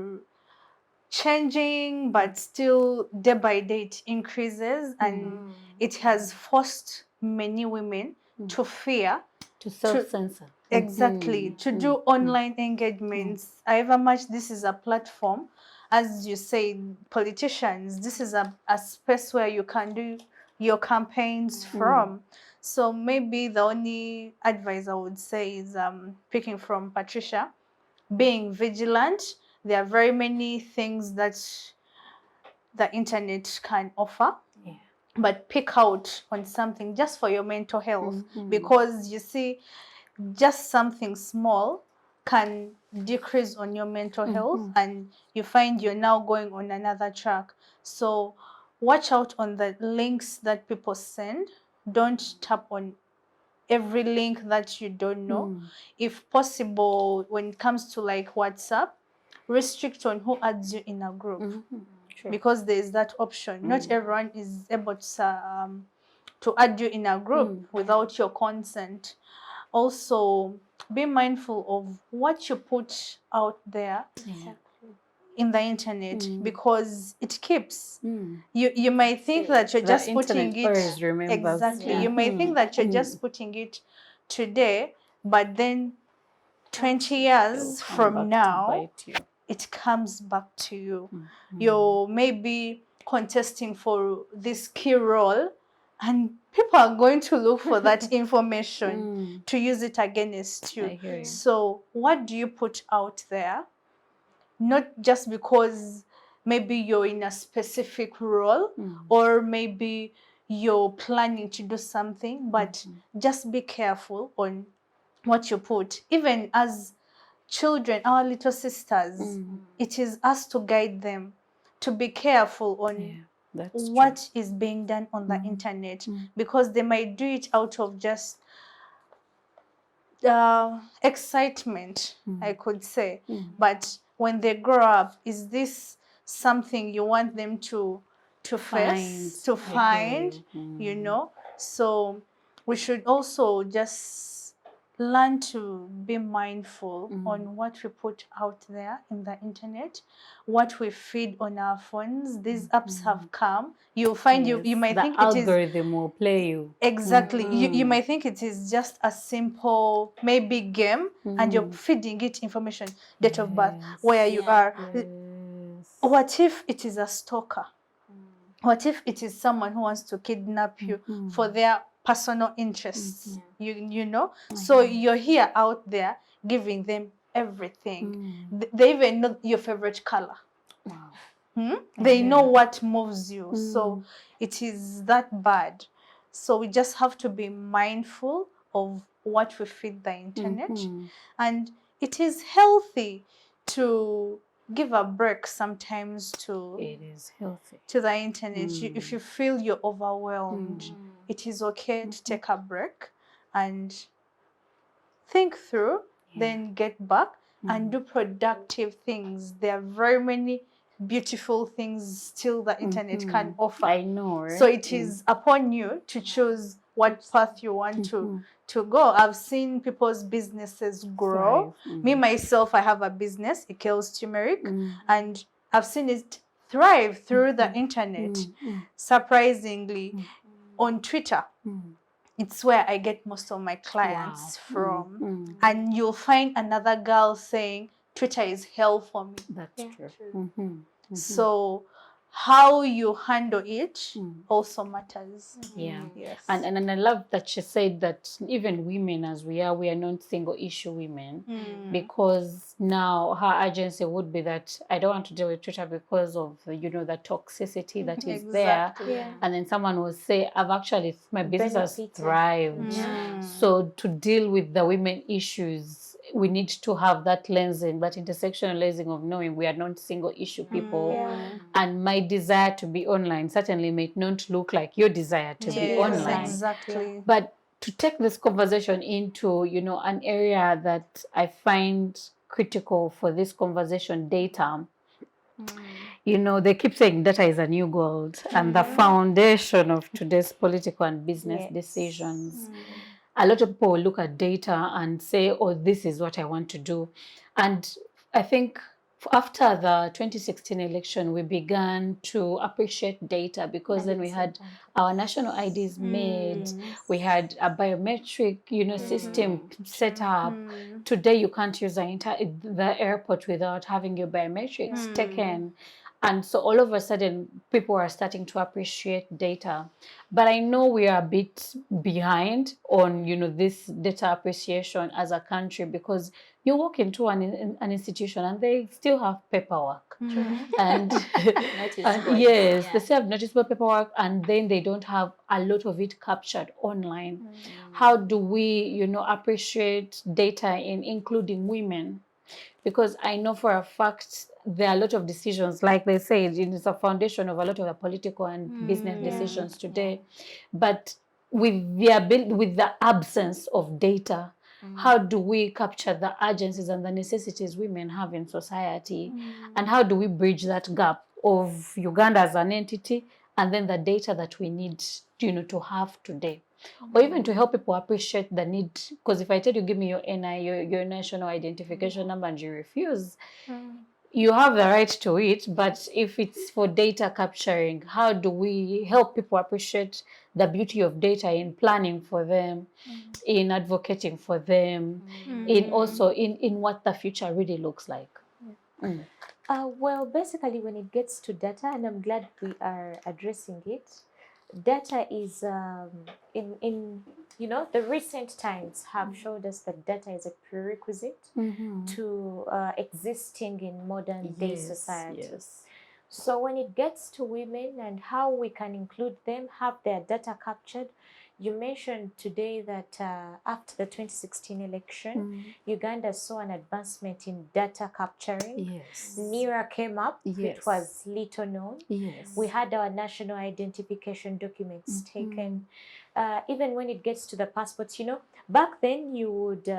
changing, but still day by day it increases, and it has forced many women to fear,
to self-censor.
Exactly, to do online engagements. However much this is a platform, as you say, politicians, this is a space where you can do your campaigns from. So maybe the only advice I would say is, picking from Patricia, being vigilant. There are very many things that the internet can offer, but pick out on something just for your mental health, because you see, just something small can decrease on your mental health, and you find you're now going on another track. So watch out on the links that people send. Don't tap on every link that you don't know. If possible, when it comes to like WhatsApp, restrict on who adds you in a group, because there is that option. Not everyone is able to add you in a group without your consent. Also, be mindful of what you put out there in the internet, because it keeps. You might think that you're just putting it, exactly. You might think that you're just putting it today, but then 20 years from now, it comes back to you. You're maybe contesting for this key role, and people are going to look for that information to use it against you. So what do you put out there? Not just because maybe you're in a specific role, or maybe you're planning to do something, but just be careful on what you put. Even as children, our little sisters, it is us to guide them, to be careful on what is being done on the internet, because they might do it out of just excitement, I could say. But when they grow up, is this something you want them to face, to find, So we should also just learn to be mindful on what we put out there in the internet, what we feed on our phones. These apps have come. You'll find you might
the
think it is
algorithm will play you.
Exactly. You might think it is just a simple maybe game, and you're feeding it information, date of birth, where you are. What if it is a stalker? What if it is someone who wants to kidnap you for their personal interests? You know? So you're here out there giving them everything. They even know your favorite color. They know what moves you. So it is that bad. So we just have to be mindful of what we feed the internet. And it is healthy to give a break sometimes to the internet. If you feel you're overwhelmed, it is okay to take a break and think through, then get back and do productive things. There are very many beautiful things still the internet can offer.
I know, right?
So it is upon you to choose what path you want to go. I've seen people's businesses grow. Me, myself, I have a business, Ekel's Turmeric, and I've seen it thrive through the internet. Surprisingly, on Twitter, it's where I get most of my clients
Wow.
from. And you'll find another girl saying, Twitter is hell for me.
That's
Yeah,
true.
true.
So how you handle it also matters.
Yeah.
Yes.
And I love that she said that even women as we are not single issue women, because now her agency would be that I don't want to deal with Twitter because of the toxicity that is there.
Exactly.
Yeah.
And then someone will say, my business has
Benefited.
thrived.
Yeah.
So to deal with the women issues, we need to have that lensing, that intersectional lensing of knowing we are not single issue people.
Yeah.
And my desire to be online certainly may not look like your desire to be
Yes,
online.
exactly.
But to take this conversation into, an area that I find critical for this conversation, data. They keep saying data is a new gold and the foundation of today's political and business decisions. A lot of people will look at data and say, oh, this is what I want to do. And I think after the 2016 election, we began to appreciate data because then we had our national IDs made, we had a biometric, system set up. Today, you can't use the airport without having your biometrics taken. And so all of a sudden, people are starting to appreciate data. But I know we are a bit behind on, this data appreciation as a country, because you walk into an institution and they still have paperwork. And, yes, they still have noticeable paperwork, and then they don't have a lot of it captured online. How do we, appreciate data in including women? Because I know for a fact there are a lot of decisions, like they say, it's a foundation of a lot of the political and business decisions today. But with the absence of data, how do we capture the urgencies and the necessities women have in society? And how do we bridge that gap of Uganda as an entity and then the data that we need, to have today? Or even to help people appreciate the need. Because if I tell you, give me your NI, your national identification number, and you refuse, you have the right to it. But if it's for data capturing, how do we help people appreciate the beauty of data in planning for them, in advocating for them, in also in what the future really looks like?
Well, basically, when it gets to data, and I'm glad we are addressing it, data is in the recent times have showed us that data is a prerequisite to existing in modern day society. So when it gets to women and how we can include them, have their data captured, you mentioned today that after the 2016 election, Uganda saw an advancement in data capturing. NIRA came up, which was little known. We had our national identification documents taken. Even when it gets to the passports, back then you would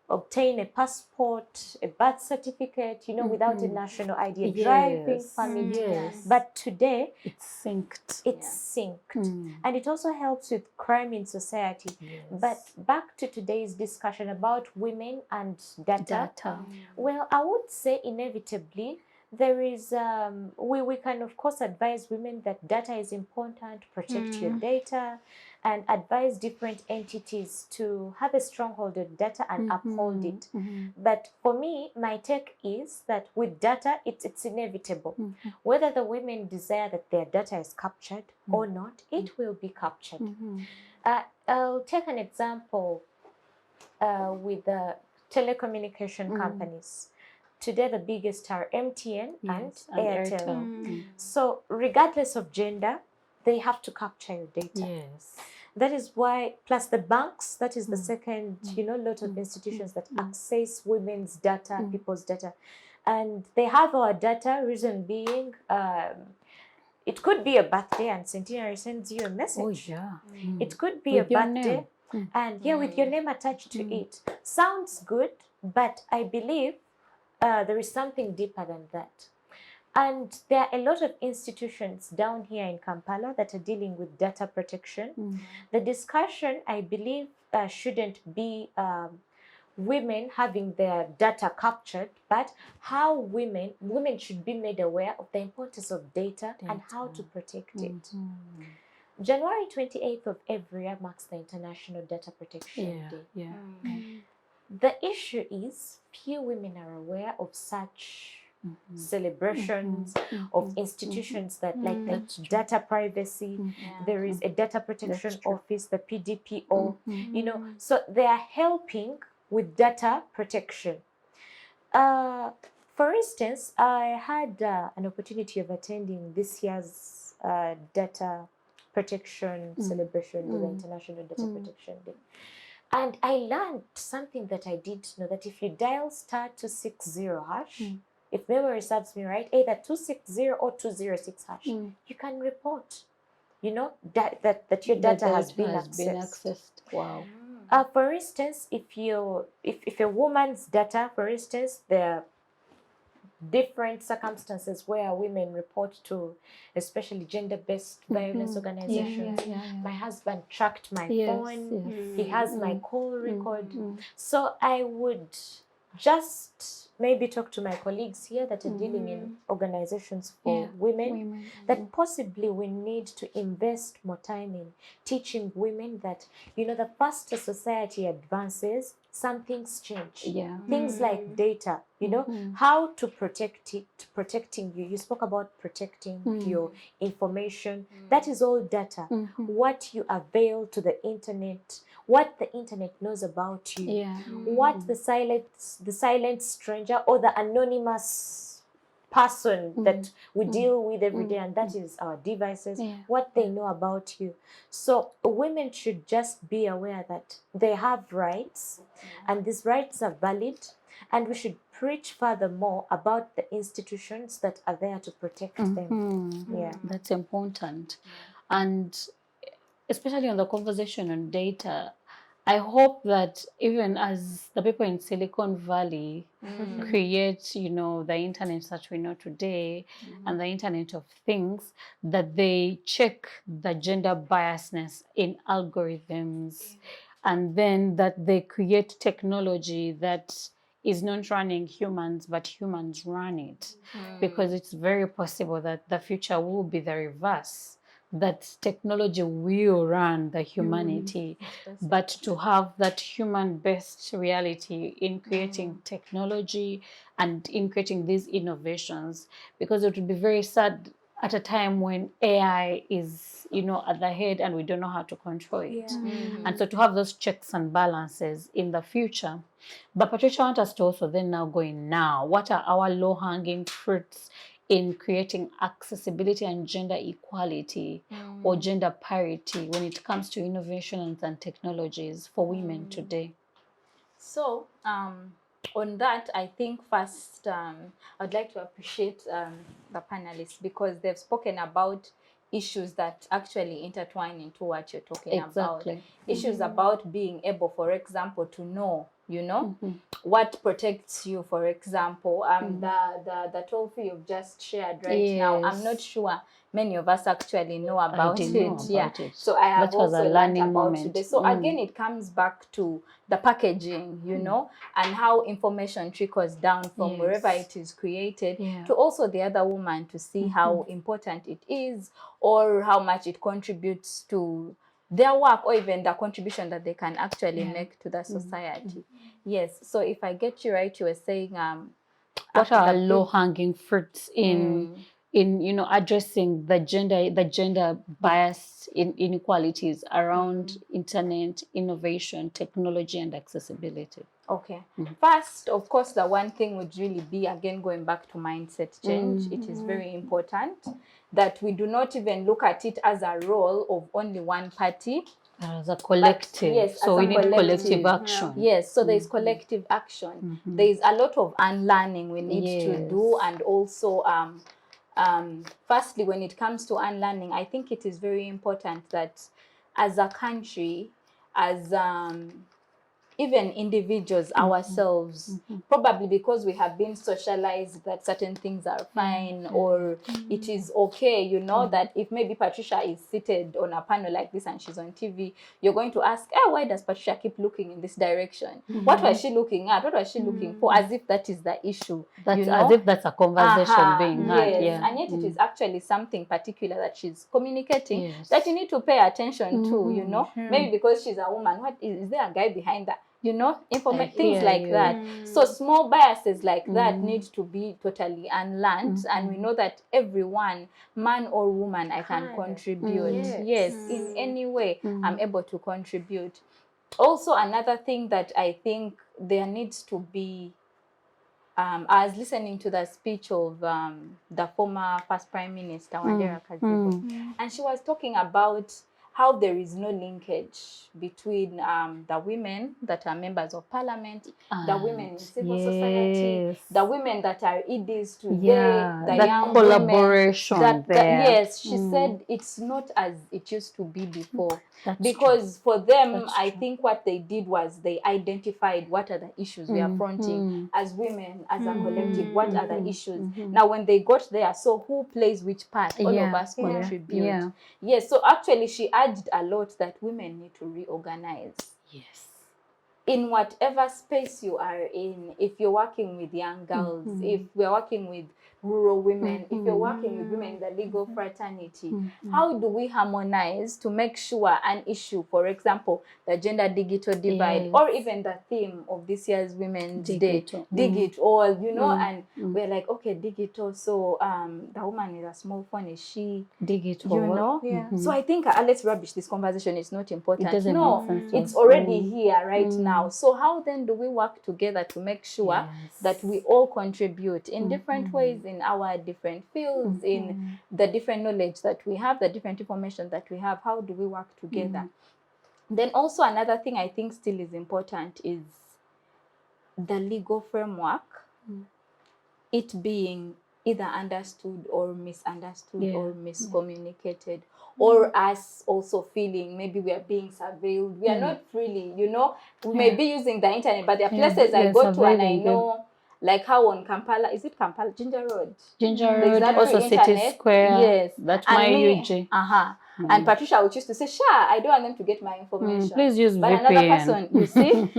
obtain a passport, a birth certificate, without a national ID, a driving permit. But today,
it's synced.
And it also helps with crime in society. But back to today's discussion about women and data. Well, I would say inevitably, there is, we can of course advise women that data is important, protect your data, and advise different entities to have a stronghold of data and uphold it. But for me, my take is that with data, it's inevitable. Whether the women desire that their data is captured or not, it will be captured. I'll take an example with the telecommunication companies. Today, the biggest are MTN and Airtel. So regardless of gender, they have to capture your data. That is why, plus the banks, that is the second, lot of institutions that access women's data, people's data. And they have our data, reason being, it could be a birthday and Centenary sends you a message. It could be
With
a birthday and with your name attached to it. Sounds good, but I believe there is something deeper than that. And there are a lot of institutions down here in Kampala that are dealing with data protection. The discussion, I believe, shouldn't be women having their data captured, but how women should be made aware of the importance of data. And how to protect it. January 28th of every year marks the International Data Protection
Yeah,
Day.
yeah.
The issue is few women are aware of such celebrations of institutions that like the data privacy. There is a data protection office, the PDPO, you know, so they are helping with data protection. For instance, I had an opportunity of attending this year's data protection celebration, the International Data Protection Day. And I learned something that I didn't know, that if you dial *260#, if memory serves me right, either 260 or 206#, you can report, you know, that your data has been accessed.
Wow.
For instance, if a woman's data, for instance, there are different circumstances where women report to, especially gender-based violence organizations. My husband tracked my phone. He has my call record. So I would just maybe talk to my colleagues here that are dealing in organizations for women, that possibly we need to invest more time in teaching women that, you know, the faster society advances, some things change. Things like data, you know, how to protect it, protecting you. You spoke about protecting your information. That is all data. What you avail to the internet, what the internet knows about you, what the silent stranger or the anonymous person that we deal with every day, and that is our devices, what they know about you. So women should just be aware that they have rights, and these rights are valid, and we should preach furthermore about the institutions that are there to protect them.
That's important. And especially on the conversation on data, I hope that even as the people in Silicon Valley create, you know, the internet that we know today and the Internet of Things, that they check the gender biasness in algorithms, and then that they create technology that is not running humans, but humans run it. Because it's very possible that the future will be the reverse, that technology will run the humanity, but to have that human-based reality in creating technology and in creating these innovations, because it would be very sad at a time when AI is, you know, at the head and we don't know how to control it. And so to have those checks and balances in the future. But Patricia, I want us to also then now go in now. What are our low-hanging fruits in creating accessibility and gender equality or gender parity when it comes to innovations and technologies for women today?
So, on that, I think first I'd like to appreciate the panelists, because they've spoken about issues that actually intertwine into what you're talking about. Issues about being able, for example, to know, you know, what protects you, for example. The toll-free you've just shared now, I'm not sure many of us actually know about it. So I have also learned about today. So again, it comes back to the packaging, you know, and how information trickles down from wherever it is created to also the other woman to see how important it is, or how much it contributes to their work, or even the contribution that they can actually make to the society. Yes. So if I get you right, you were saying
what are low-hanging fruits in you know, addressing the gender bias inequalities around internet innovation, technology, and accessibility?
Okay. First, of course, the one thing would really be, again, going back to mindset change. It is very important that we do not even look at it as a role of only one party.
As a collective.
Yes,
so we need collective action.
Yes, so there is collective action. There is a lot of unlearning we need to do, and also firstly, when it comes to unlearning, I think it is very important that as a country, as even individuals ourselves, probably because we have been socialized that certain things are fine or it is okay, you know, that if maybe Patricia is seated on a panel like this and she's on TV, you're going to ask, why does Patricia keep looking in this direction? What was she looking at? What was she looking for? As if that is the issue,
That's
you know?
as if that's a conversation being had.
Yes,
Yeah.
and yet it is actually something particular that she's communicating that you need to pay attention to, you know? Maybe because she's a woman, what is there a guy behind that? You know, things like that. So small biases like that need to be totally unlearned, and we know that everyone, man or woman, I can contribute. Yes, in any way, I'm able to contribute. Also, another thing that I think there needs to be, I was listening to the speech of the former first Prime Minister, Wandera Kazigo, and she was talking about how there is no linkage between the women that are members of parliament, the women in civil society, the women that are EDs today, the
that
young
collaboration
women.
there.
She said it's not as it used to be before. Because for them, I think what they did was they identified what are the issues we are fronting as women, as a collective, what are the issues. Now, when they got there, so who plays which part? All of us contribute. Yes, so actually she urged a lot that women need to reorganize.
Yes.
In whatever space you are in, if you're working with young girls, if we're working with rural women, if you're working with women in the legal fraternity, how do we harmonize to make sure an issue, for example, the gender digital divide, or even the theme of this year's Women's Day, dig it all, you know, and we're like, okay, digital, so the woman with a small phone, is she digital, you know? So I think let's rubbish this conversation, it's not important. It's already here right now. So how then do we work together to make sure that we all contribute in different ways, in our different fields, in the different knowledge that we have, the different information that we have? How do we work together? Then also another thing I think still is important is the legal framework, it being either understood or misunderstood or miscommunicated, or us also feeling maybe we are being surveilled. We are not freely, you know, we may be using the internet, but there are places I go to and I know, like how on Kampala, is it Kampala? Ginger Road,
also City Square.
Yes,
that's my UG.
And Patricia would choose to say, sure, I don't want them to get my information.
Please use
but
VPN.
Another person, you see,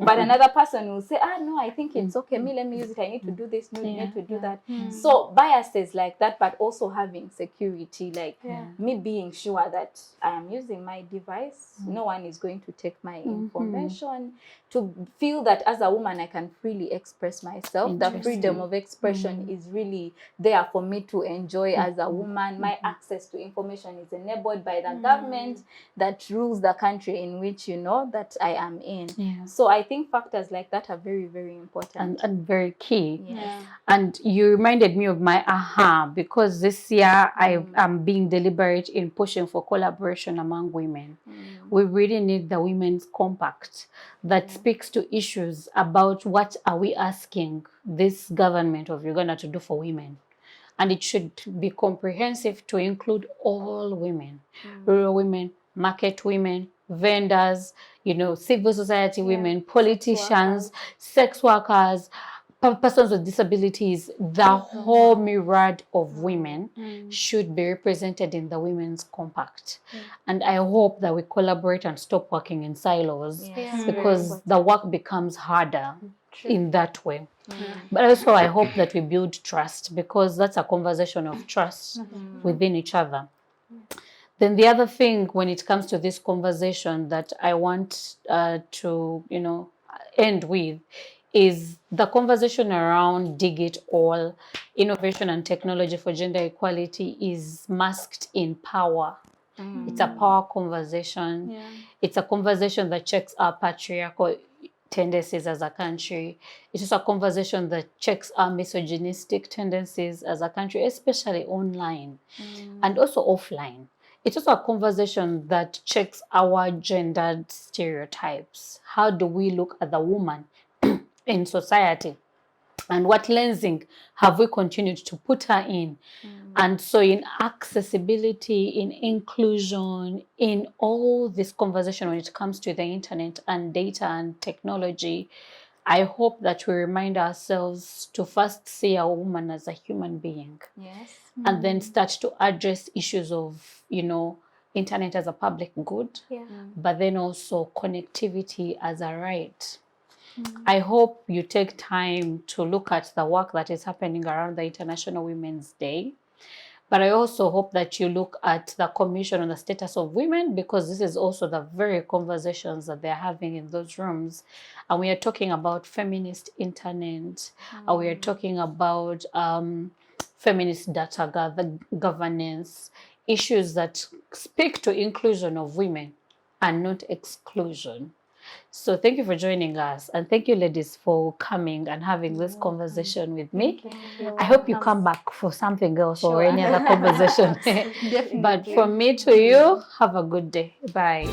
but another person will say, no, I think it's okay. Let me use it. I need to do this. No, you need to do that. So biases like that, but also having security, like me being sure that I am using my device. No one is going to take my information. To feel that as a woman, I can freely express myself. The freedom of expression is really there for me to enjoy as a woman. My access to information is enabled by the government that rules the country in which, you know, that I am in. So I think factors like that are very, very important.
And very key. And you reminded me of my because this year I am being deliberate in pushing for collaboration among women. We really need the Women's Compact that speaks to issues about what are we asking this government of Uganda to do for women. And it should be comprehensive to include all women, rural women, market women, vendors, you know, civil society women, politicians, sex workers, persons with disabilities. The whole myriad of women should be represented in the Women's Compact. And I hope that we collaborate and stop working in silos, because the work becomes harder in that way. But also I hope that we build trust, because that's a conversation of trust within each other. Then the other thing when it comes to this conversation that I want to, you know, end with is the conversation around dig it all, innovation and technology for gender equality is masked in power. It's a power conversation. It's a conversation that checks our patriarchal tendencies as a country. It is a conversation that checks our misogynistic tendencies as a country, especially online and also offline. It's also a conversation that checks our gendered stereotypes. How do we look at the woman in society? And what lensing have we continued to put her in? And so in accessibility, in inclusion, in all this conversation when it comes to the internet and data and technology, I hope that we remind ourselves to first see a woman as a human being.
Yes.
And then start to address issues of, internet as a public good, but then also connectivity as a right. I hope you take time to look at the work that is happening around the International Women's Day. But I also hope that you look at the Commission on the Status of Women, because this is also the very conversations that they're having in those rooms. And we are talking about feminist internet. And we are talking about feminist data governance, issues that speak to inclusion of women and not exclusion. So thank you for joining us, and thank you, ladies, for coming and having this conversation with me. I hope you come back for something else or any other conversation. But from me to you, have a good day. Bye.